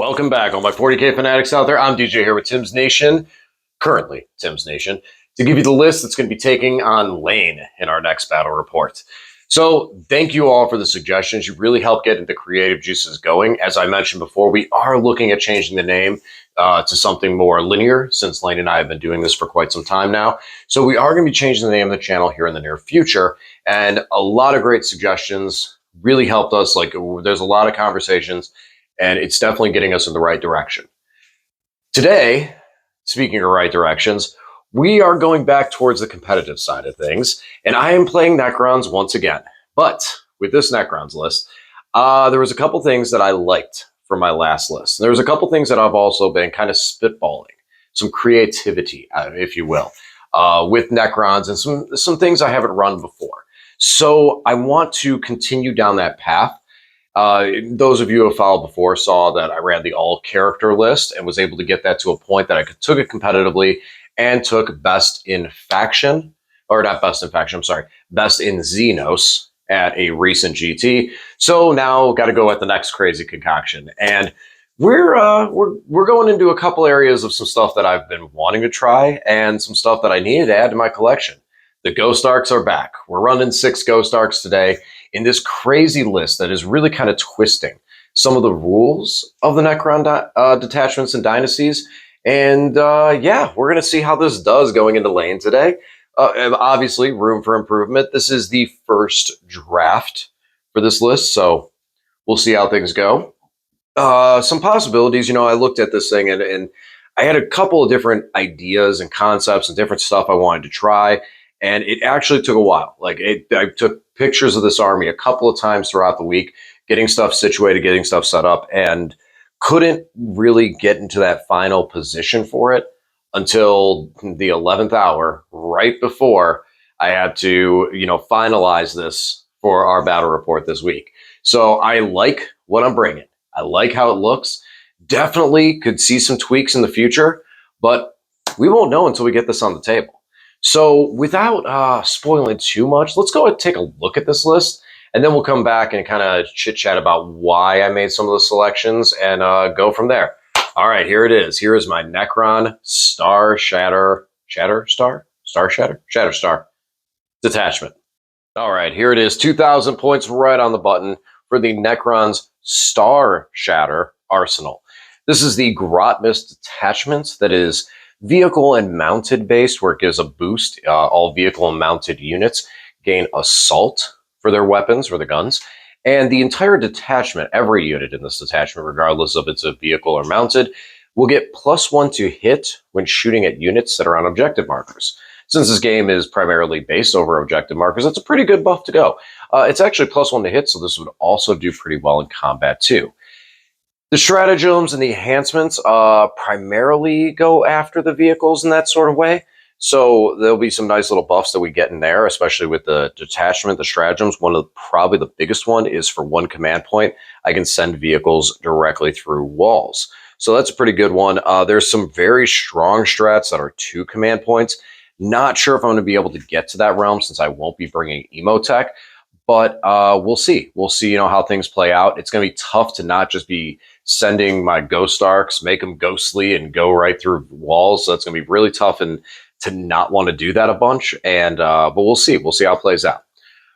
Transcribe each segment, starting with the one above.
Welcome back, all my 40K fanatics out there. I'm DJ here with Tim's Nation, currently Tim's Nation, to give you the list that's going to be taking on Lane in our next battle report. So thank you all for the suggestions. You really help get the creative juices going. As I mentioned before, we are looking at changing the name to something more linear, since Lane and I have been doing this for quite some time now. So we are going to be changing the name of the channel here in the near future. And a lot of great suggestions really helped us. Like, there's a lot of conversations, and it's definitely getting us in the right direction. Today, speaking of right directions, we are going back towards the competitive side of things, and I am playing Necrons once again. But with this Necrons list, there was a couple things that I liked from my last list. There was a couple things that I've also been kind of spitballing, some creativity, if you will, with Necrons, and some things I haven't run before. So I want to continue down that path. Those of you who have followed before saw that I ran the all character list and was able to get that to a point that I took it competitively and took best in faction, or not best in faction, I'm sorry, best in Xenos at a recent GT. So now got to go at the next crazy concoction. And we're going into a couple areas of some stuff that I've been wanting to try and some stuff that I needed to add to my collection. The Ghost Arcs are back. We're running 6 Ghost Arcs today in this crazy list that is really kind of twisting some of the rules of the Necron detachments and dynasties. And yeah, we're going to see how this does going into Lane today. Obviously, room for improvement. This is the first draft for this list, so we'll see how things go. Some possibilities, I looked at this thing and I had a couple of different ideas and concepts and different stuff I wanted to try. And it actually took a while. I took pictures of this army a couple of times throughout the week, getting stuff situated, getting stuff set up, and couldn't really get into that final position for it until the 11th hour, right before I had to, finalize this for our battle report this week. So I like what I'm bringing. I like how it looks. Definitely could see some tweaks in the future, but we won't know until we get this on the table. So without spoiling too much, let's go and take a look at this list, and then we'll come back and kind of chit-chat about why I made some of the selections and go from there. All right, here it is. Here is my Necron Starshatter detachment. All right, here it is. 2,000 points right on the button for the Necron's Starshatter arsenal. This is the Grotmist detachment that is vehicle and mounted based, where it gives a boost. All vehicle and mounted units gain assault for their weapons or the guns. And the entire detachment, every unit in this detachment, regardless of it's a vehicle or mounted, will get +1 to hit when shooting at units that are on objective markers. Since this game is primarily based over objective markers, it's a pretty good buff to go. It's actually +1 to hit, so this would also do pretty well in combat too. The stratagems and the enhancements primarily go after the vehicles in that sort of way. So there'll be some nice little buffs that we get in there, especially with the detachment, the stratagems. Probably the biggest one is for 1 command point, I can send vehicles directly through walls. So that's a pretty good one. There's some very strong strats that are 2 command points. Not sure if I'm going to be able to get to that realm since I won't be bringing Emotech, but we'll see. We'll see, how things play out. It's going to be tough to not just be sending my Ghost Arcs, make them ghostly, and go right through walls. So it's going to be really tough and to not want to do that a bunch. And but we'll see. We'll see how it plays out.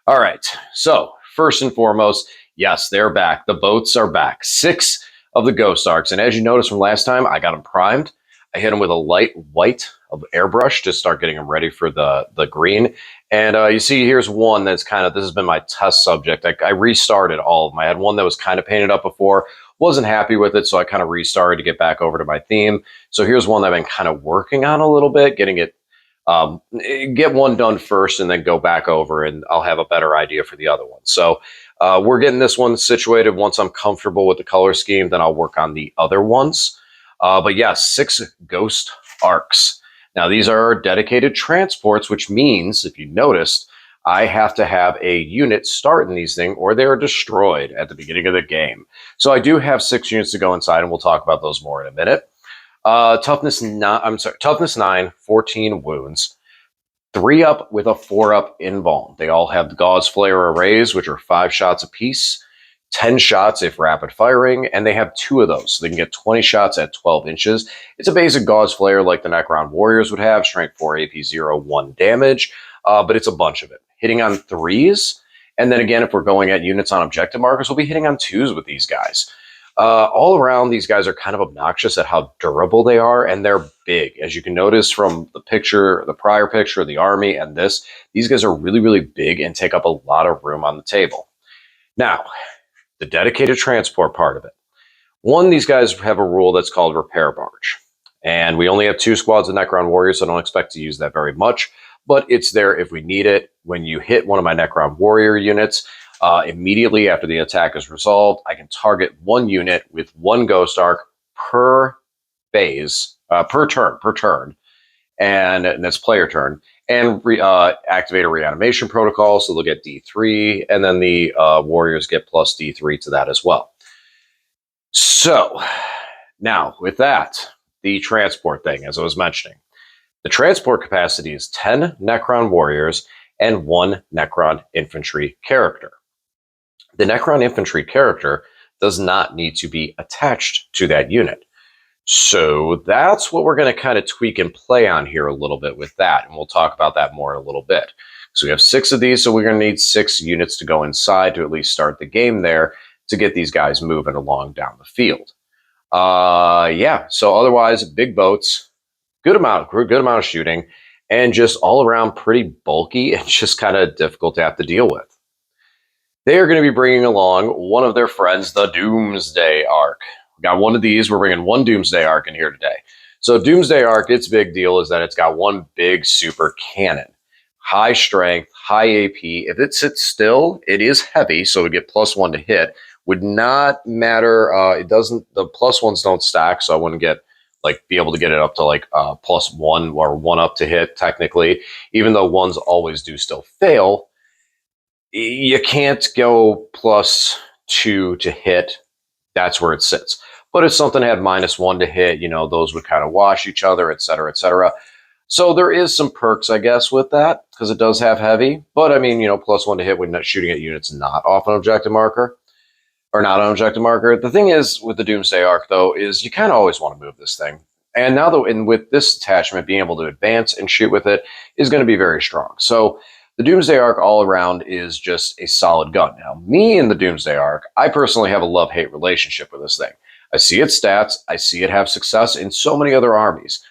All right. So first and foremost, yes, they're back. The boats are back. 6 of the Ghost Arcs. And as you noticed from last time, I got them primed. I hit them with a light white of airbrush to start getting them ready for the green. And you see here's one that's this has been my test subject. I restarted all of them. I had one that was kind of painted up before, wasn't happy with it, so I kind of restarted to get back over to my theme. So here's one that I've been kind of working on a little bit, getting it, get one done first and then go back over, and I'll have a better idea for the other one. So we're getting this one situated. Once I'm comfortable with the color scheme, then I'll work on the other ones. But yeah, 6 Ghost Arcs. Now, these are dedicated transports, which means, if you noticed, I have to have a unit start in these things or they're destroyed at the beginning of the game. So I do have 6 units to go inside, and we'll talk about those more in a minute. Toughness 9, 14 wounds. 3 up with a 4 up invuln. They all have the Gauze Flare arrays, which are 5 shots apiece. 10 shots if rapid firing, and they have 2 of those. So they can get 20 shots at 12 inches. It's a basic gauze flare like the Necron Warriors would have, strength 4, AP 0, 1 damage, but it's a bunch of it. Hitting on 3s, and then again, if we're going at units on objective markers, we'll be hitting on 2s with these guys. All around, these guys are kind of obnoxious at how durable they are, and they're big. As you can notice from the picture, the prior picture of the army and this, these guys are really, really big and take up a lot of room on the table. Now, the dedicated transport part of it. One, these guys have a rule that's called Repair Barge. And we only have 2 squads of Necron Warriors, so I don't expect to use that very much. But it's there if we need it. When you hit one of my Necron Warrior units, immediately after the attack is resolved, I can target 1 unit with 1 Ghost Arc per phase, per turn, and that's player turn, and activate a reanimation protocol, so they'll get D3, and then the Warriors get plus D3 to that as well. So, now, with that, the transport thing, as I was mentioning. The transport capacity is 10 Necron Warriors and 1 Necron Infantry character. The Necron Infantry character does not need to be attached to that unit. So that's what we're going to kind of tweak and play on here a little bit with that. And we'll talk about that more in a little bit. So we have 6 of these, so we're going to need 6 units to go inside to at least start the game there to get these guys moving along down the field. Yeah, so otherwise, big boats, good amount of shooting, and just all around pretty bulky and just kind of difficult to have to deal with. They are going to be bringing along one of their friends, the Doomsday Arc. We got one of these. We're bringing 1 Doomsday Arc in here today. So Doomsday Arc, its big deal is that it's got 1 big super cannon. High strength, high AP. If it sits still, it is heavy, so we get +1 to hit. Would not matter. It doesn't. The +1s don't stack, so I wouldn't get be able to get it up to +1 or 1 up to hit technically. Even though 1s always do still fail, you can't go +2 to hit. That's where it sits. But if something had -1 to hit, those would kind of wash each other, et cetera, et cetera. So there is some perks, I guess, with that, because it does have heavy. But I mean, +1 to hit when shooting at units not off an objective marker, or not on objective marker. The thing is with the Doomsday Arc, though, is you kind of always want to move this thing. And now, with this attachment, being able to advance and shoot with it is going to be very strong. So the Doomsday Arc all around is just a solid gun. Now, me and the Doomsday Arc, I personally have a love-hate relationship with this thing. I see its stats. I see it have success in so many other armies.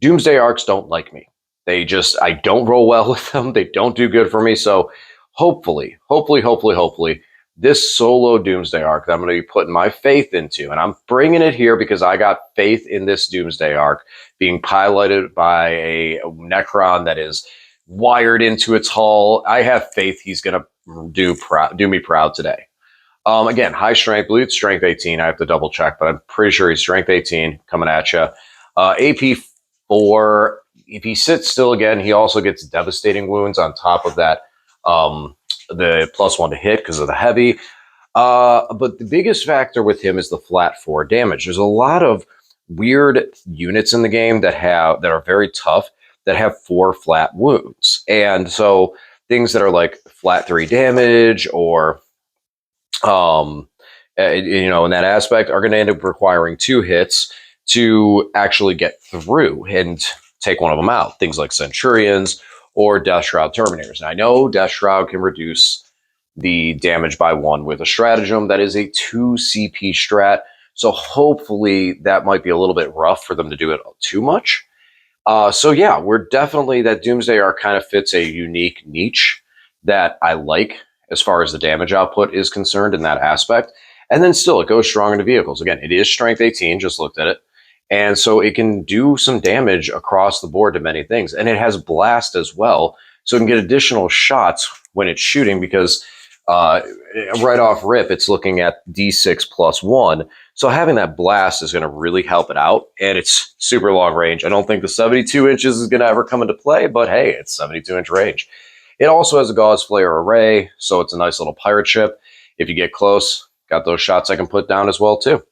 Doomsday Arcs don't like me. I don't roll well with them. They don't do good for me. So hopefully, this solo Doomsday Arc that I'm going to be putting my faith into, and I'm bringing it here because I got faith in this Doomsday Arc being piloted by a Necron that is wired into its hull. I have faith he's going to do me proud today. Again, high strength, I believe it's strength 18. I have to double check, but I'm pretty sure he's strength 18 coming at you. AP 4. If he sits still again, he also gets devastating wounds on top of that. The +1 to hit because of the heavy. But the biggest factor with him is the flat 4 damage. There's a lot of weird units in the game that are very tough that have 4 flat wounds. And so things that are like flat 3 damage or in that aspect are going to end up requiring 2 hits to actually get through and take one of them out. Things like Centurions or Death Shroud Terminators. Now, I know Death Shroud can reduce the damage by 1 with a stratagem. That is a 2 CP strat. So hopefully that might be a little bit rough for them to do it too much. So yeah, we're definitely, that Doomsday Arc kind of fits a unique niche that I like as far as the damage output is concerned in that aspect. And then still, it goes strong into vehicles. Again, it is strength 18, just looked at it. And so it can do some damage across the board to many things. And it has blast as well. So it can get additional shots when it's shooting because right off rip, it's looking at D6 +1. So having that blast is going to really help it out. And it's super long range. I don't think the 72 inches is going to ever come into play, but hey, it's 72-inch range. It also has a gauze flare array, so it's a nice little pirate ship. If you get close, got those shots I can put down as well too.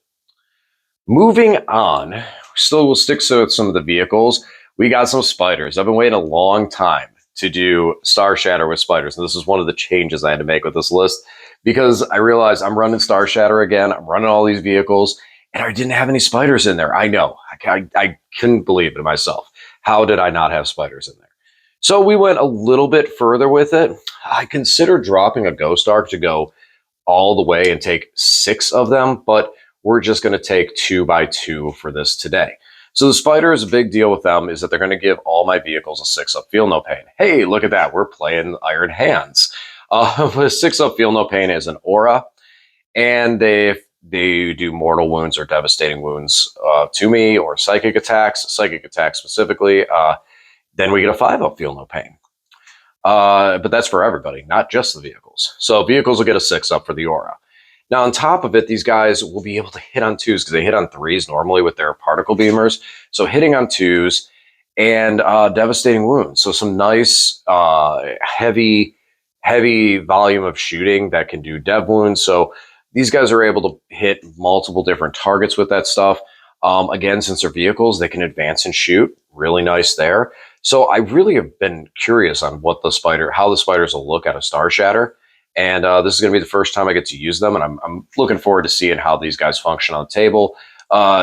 Moving on, still we'll stick to some of the vehicles. We got some spiders. I've been waiting a long time to do Starshatter with spiders. And this is one of the changes I had to make with this list because I realized I'm running Starshatter again. I'm running all these vehicles and I didn't have any spiders in there. I know. I couldn't believe it myself. How did I not have spiders in there? So we went a little bit further with it. I considered dropping a Ghost Arc to go all the way and take 6 of them, but we're just going to take 2 by 2 for this today. So the spider is a big deal with them is that they're going to give all my vehicles a 6-up Feel No Pain. Hey, look at that. We're playing Iron Hands. With 6-up Feel No Pain is an aura, and they do mortal wounds or devastating wounds to me, or psychic attacks specifically. Then we get a 5-up Feel No Pain. But that's for everybody, not just the vehicles. So vehicles will get a 6-up for the aura. Now, on top of it, these guys will be able to hit on 2s because they hit on 3s normally with their particle beamers. So hitting on 2s and devastating wounds. So some nice heavy volume of shooting that can do dev wounds. So these guys are able to hit multiple different targets with that stuff. Again, since they're vehicles, they can advance and shoot. Really nice there. So I really have been curious on how the spiders will look at a Starshatter. And this is going to be the first time I get to use them. And I'm looking forward to seeing how these guys function on the table.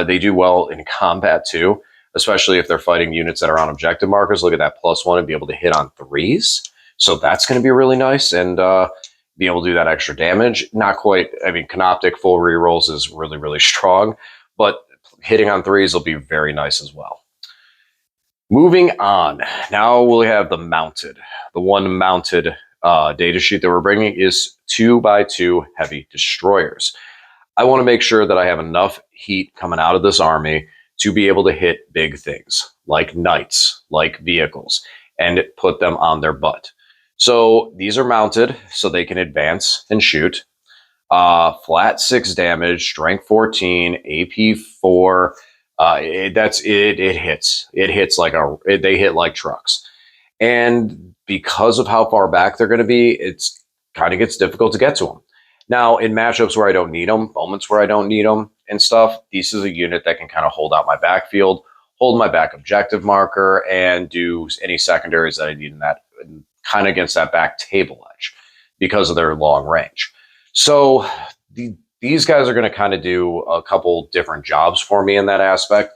They do well in combat too, especially if they're fighting units that are on objective markers. Look at that +1 and be able to hit on 3s. So that's going to be really nice. And be able to do that extra damage. Not quite, I mean, Canoptic full rerolls is really, really strong. But hitting on 3s will be very nice as well. Moving on, now we'll have the mounted. The one mounted data sheet that we're bringing is 2 by 2 heavy destroyers. I want to make sure that I have enough heat coming out of this army to be able to hit big things like knights, like vehicles, and put them on their butt. So these are mounted so they can advance and shoot. Flat 6 damage, strength 14, AP 4. It hits. It hits like they hit like trucks. And because of how far back they're going to be, it's kind of gets difficult to get to them. Now, in matchups where I don't need them, moments where I don't need them and stuff, this is a unit that can kind of hold out my backfield, hold my back objective marker, and do any secondaries that I need in that, kind of against that back table edge because of their long range. So these guys are going to kind of do a couple different jobs for me in that aspect.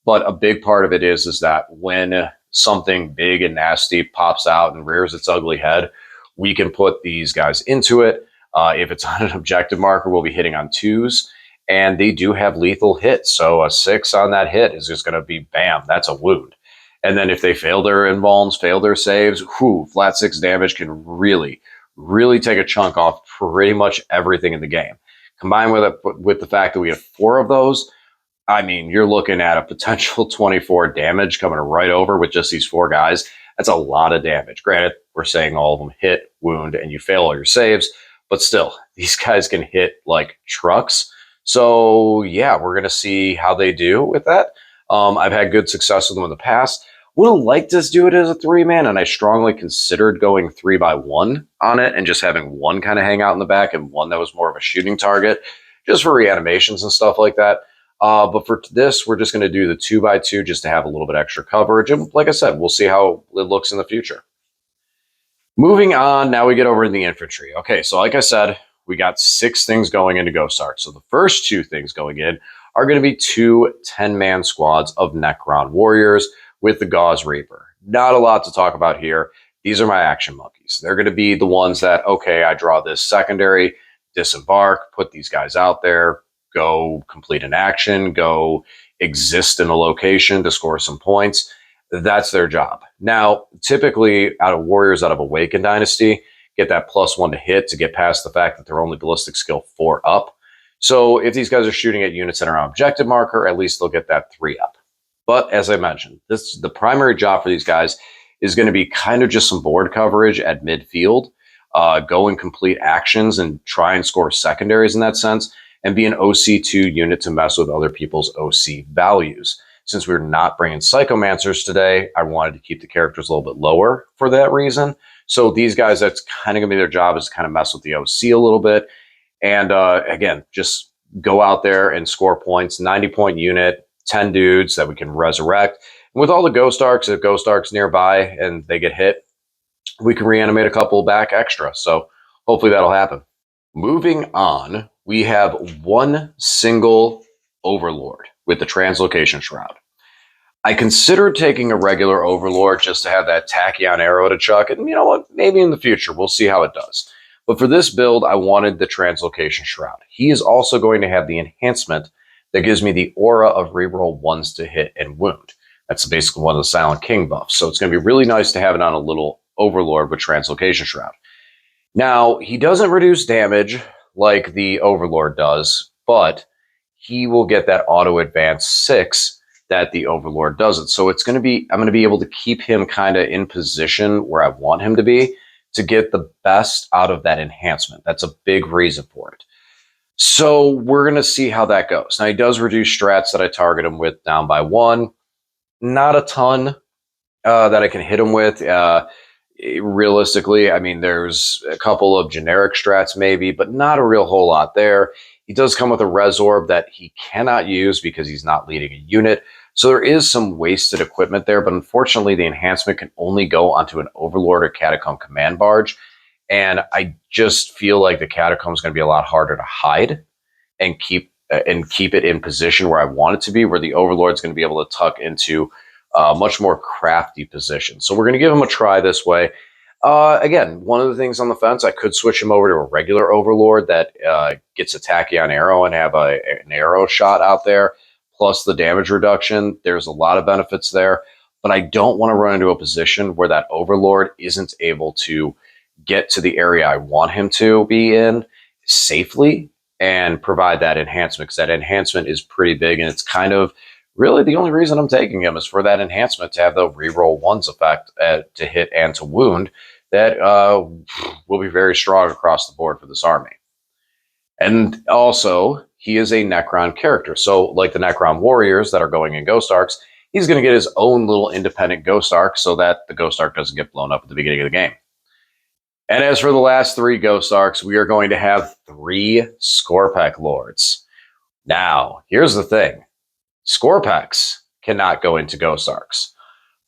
But a big part of it is that when something big and nasty pops out and rears its ugly head, we can put these guys into it. If it's on an objective marker, we'll be hitting on 2s. And they do have lethal hits. So a 6 on that hit is just going to be bam, that's a wound. And then if they fail their invulns, fail their saves, flat 6 damage can really take a chunk off pretty much everything in the game. Combined with the fact that we have 4 of those, I mean, you're looking at a potential 24 damage coming right over with just these 4 guys. That's a lot of damage. Granted, we're saying all of them hit, wound, and you fail all your saves, but still, these guys can hit like trucks. So yeah, we're going to see how they do with that. I've had good success with them in the past. Would have liked to do it as a 3-man, and I strongly considered going 3 by 1 on it and just having one kind of hang out in the back and one that was more of a shooting target, just for reanimations and stuff like that. But for this, we're just going to do the 2 by 2 just to have a little bit extra coverage. And like I said, we'll see how it looks in the future. Moving on, now we get over in the infantry. Okay, so like I said, we got 6 things going into Ghost Arc. So the first 2 things going in are going to be 2 10-man squads of Necron warriors with the Gauze Reaper. Not a lot to talk about here. These are my action monkeys. They're going to be the ones that, okay, I draw this secondary, disembark, put these guys out there, go complete an action, go exist in a location to score some points. That's their job. Now, typically, out of warriors out of Awakened Dynasty, get that +1 to hit to get past the fact that they're only ballistic skill 4 up. So if these guys are shooting at units that are on objective marker, at least they'll get that 3 up. But as I mentioned, the primary job for these guys is going to be kind of just some board coverage at midfield, go and complete actions and try and score secondaries in that sense, and be an OC2 unit to mess with other people's OC values. Since we're not bringing Psychomancers today, I wanted to keep the characters a little bit lower for that reason. So these guys, that's kind of going to be their job, is to kind of mess with the OC a little bit. And again, just go out there and score points, 90-point unit, 10 dudes that we can resurrect. And with all the Ghost Arcs, if Ghost Arcs nearby and they get hit, we can reanimate a couple back extra. So hopefully that'll happen. Moving on, we have one single Overlord with the Translocation Shroud. I considered taking a regular Overlord just to have that Tachyon arrow to chuck, and you know what? Maybe in the future, we'll see how it does. But for this build, I wanted the Translocation Shroud. He is also going to have the enhancement that gives me the aura of reroll ones to hit and wound. That's basically one of the Silent King buffs. So it's going to be really nice to have it on a little Overlord with Translocation Shroud. Now, he doesn't reduce damage like the Overlord does, but he will get that auto advance 6 that the Overlord doesn't. So it's going to be, I'm going to be able to keep him kind of in position where I want him to be to get the best out of that enhancement. That's a big reason for it. So we're going to see how that goes. Now, he does reduce strats that I target him with down by 1. Not a ton that I can hit him with. Realistically, I mean, there's a couple of generic strats maybe, but not a real whole lot there. He does come with a res orb that he cannot use because he's not leading a unit. So there is some wasted equipment there, but unfortunately the enhancement can only go onto an Overlord or Catacomb command barge. And I just feel like the Catacomb is going to be a lot harder to hide and keep it in position where I want it to be, where the Overlord's going to be able to tuck into much more crafty position. So we're going to give him a try this way. Again, one of the things on the fence, I could switch him over to a regular Overlord that gets a Tachyon arrow and have an arrow shot out there, plus the damage reduction. There's a lot of benefits there, but I don't want to run into a position where that Overlord isn't able to get to the area I want him to be in safely and provide that enhancement, because that enhancement is pretty big, and it's kind of really the only reason I'm taking him is for that enhancement to have the reroll ones effect to hit and to wound that will be very strong across the board for this army. And also, he is a Necron character. So like the Necron warriors that are going in Ghost Arcs, he's going to get his own little independent Ghost Arc so that the Ghost Arc doesn't get blown up at the beginning of the game. And as for the last 3 Ghost Arcs, we are going to have 3 Skorpekh Lords. Now, here's the thing. Skorpechs cannot go into Ghost Arcs,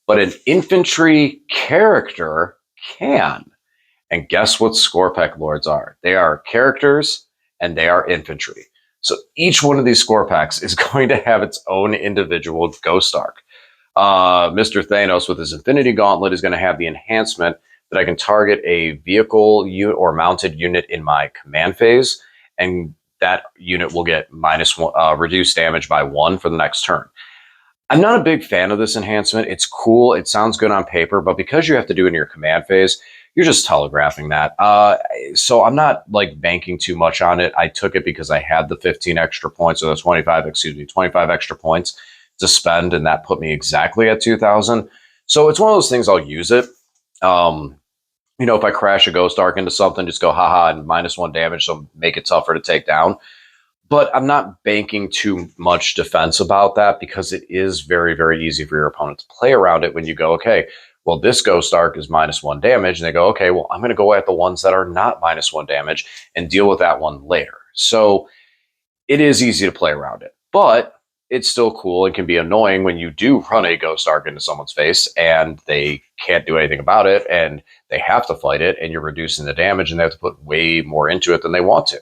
but an infantry character can. And guess what Skorpekh Lords are? They are characters and they are infantry. So each one of these Skorpechs is going to have its own individual Ghost Arc. Mr. Thanos with his Infinity Gauntlet is going to have the enhancement that I can target a vehicle or mounted unit in my command phase, and that unit will get -1 reduced damage by 1 for the next turn. I'm not a big fan of this enhancement. It's cool. It sounds good on paper, but because you have to do it in your command phase, you're just telegraphing that. So I'm not like banking too much on it. I took it because I had the 15 extra points, or the 25 extra points to spend, and that put me exactly at 2,000. So it's one of those things I'll use it. You know, if I crash a Ghost Arc into something, just go haha and -1 damage, so make it tougher to take down. But I'm not banking too much defense about that because it is very, very easy for your opponent to play around it when you go, okay, well, this Ghost Arc is -1 damage. And they go, okay, well, I'm going to go at the ones that are not -1 damage and deal with that one later. So it is easy to play around it. But it's still cool and can be annoying when you do run a Ghost Arc into someone's face and they can't do anything about it and they have to fight it, and you're reducing the damage and they have to put way more into it than they want to.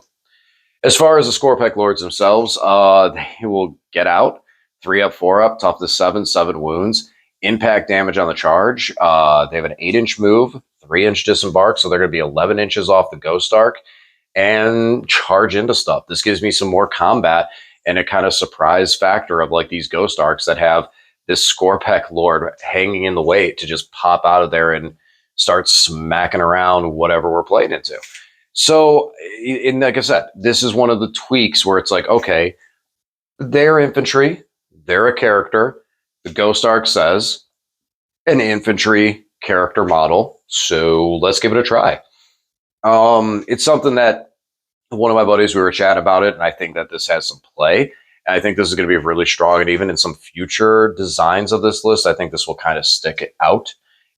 As far as the Skorpekh Lords themselves, they will get out, 3 up, 4 up, toughness 7, 7 wounds, impact damage on the charge. They have an 8-inch move, 3-inch disembark, so they're going to be 11 inches off the Ghost Arc and charge into stuff. This gives me some more combat and a kind of surprise factor of like these Ghost Arcs that have this Skorpekh Lord hanging in the weight to just pop out of there and start smacking around whatever we're playing into. So, and like I said, this is one of the tweaks where it's like, okay, they're infantry, they're a character. The Ghost Arc says an infantry character model, so let's give it a try. It's something that one of my buddies, we were chatting about it, and I think that this has some play. And I think this is going to be really strong, and even in some future designs of this list, I think this will kind of stick it out.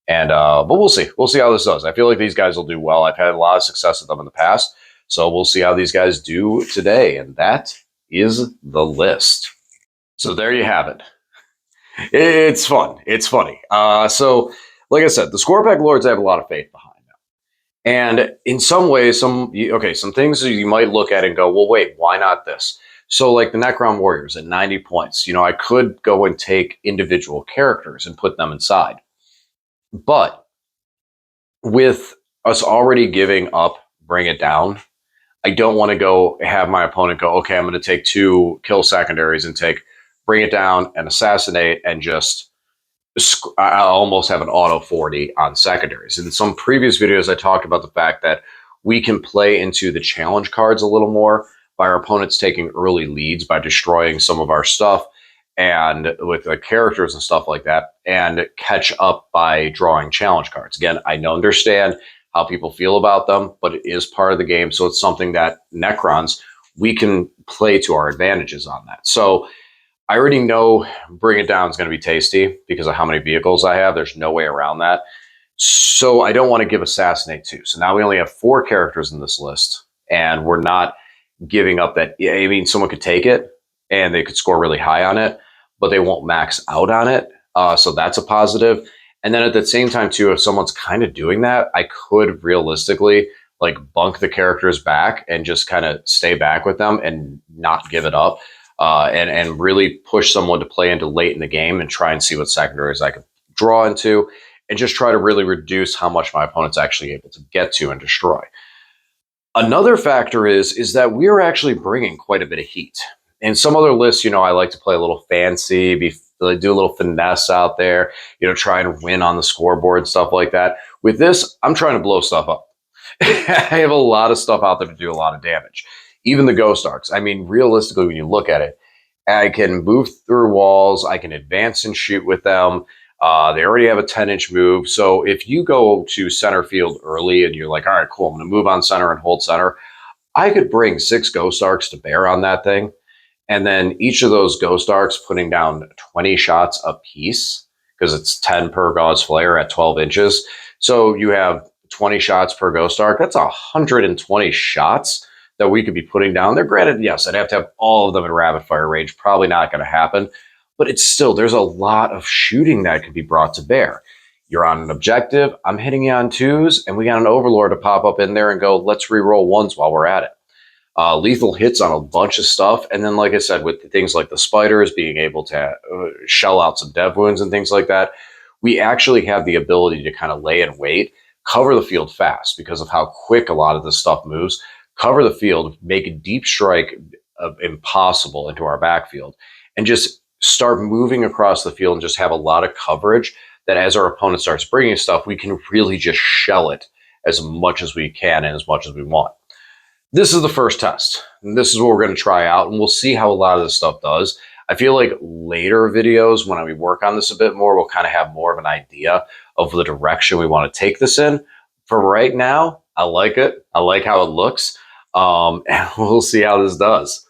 And but we'll see. We'll see how this does. I feel like these guys will do well. I've had a lot of success with them in the past, so we'll see how these guys do today. And that is the list. So there you have it. It's fun. It's funny. So like I said, the Score Pack Lords I have a lot of faith behind. And in some ways, some things you might look at and go, well, wait, why not this? So, like the Necron Warriors at 90 points, I could go and take individual characters and put them inside. But with us already giving up, bring it down, I don't want to go have my opponent go, okay, I'm going to take 2 kill secondaries and take bring it down and assassinate and just I almost have an auto 40 on secondaries. In some previous videos, I talked about the fact that we can play into the challenge cards a little more by our opponents taking early leads by destroying some of our stuff and with the characters and stuff like that, and catch up by drawing challenge cards. Again, I don't understand how people feel about them, but it is part of the game. So it's something that Necrons, we can play to our advantages on that. So I already know Bring It Down is going to be tasty because of how many vehicles I have. There's no way around that. So I don't want to give Assassinate 2. So now we only have 4 characters in this list, and we're not giving up that. I mean, someone could take it, and they could score really high on it, but they won't max out on it. So that's a positive. And then at the same time, too, if someone's kind of doing that, I could realistically like bunk the characters back and just kind of stay back with them and not give it up. And really push someone to play into late in the game and try and see what secondaries I could draw into and just try to really reduce how much my opponent's actually able to get to and destroy. Another factor is that we're actually bringing quite a bit of heat. In some other lists, I like to play a little fancy, do a little finesse out there, try and win on the scoreboard, stuff like that. With this, I'm trying to blow stuff up. I have a lot of stuff out there to do a lot of damage. Even the Ghost Arcs. I mean, realistically, when you look at it, I can move through walls. I can advance and shoot with them. They already have a 10-inch move. So if you go to center field early and you're like, all right, cool, I'm going to move on center and hold center, I could bring 6 Ghost Arcs to bear on that thing. And then each of those Ghost Arcs putting down 20 shots a piece because it's 10 per Gauss Flare at 12 inches. So you have 20 shots per Ghost Arc. That's 120 shots that we could be putting down there. Granted, yes, I'd have to have all of them in rapid fire range. Probably not going to happen. But it's still, there's a lot of shooting that could be brought to bear. You're on an objective. I'm hitting you on 2s, and we got an Overlord to pop up in there and go, let's re-roll 1s while we're at it. Lethal hits on a bunch of stuff. And then, like I said, with things like the spiders, being able to shell out some dev wounds and things like that, we actually have the ability to kind of lay in wait, cover the field fast because of how quick a lot of this stuff moves, cover the field, make a deep strike impossible into our backfield, and just start moving across the field and just have a lot of coverage that as our opponent starts bringing stuff, we can really just shell it as much as we can and as much as we want. This is the first test, and this is what we're going to try out, and we'll see how a lot of this stuff does. I feel like later videos, when we work on this a bit more, we'll kind of have more of an idea of the direction we want to take this in. For right now, I like it. I like how it looks. And we'll see how this does.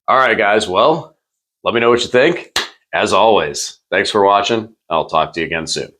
All right, guys. Well, let me know what you think. As always, thanks for watching. I'll talk to you again soon.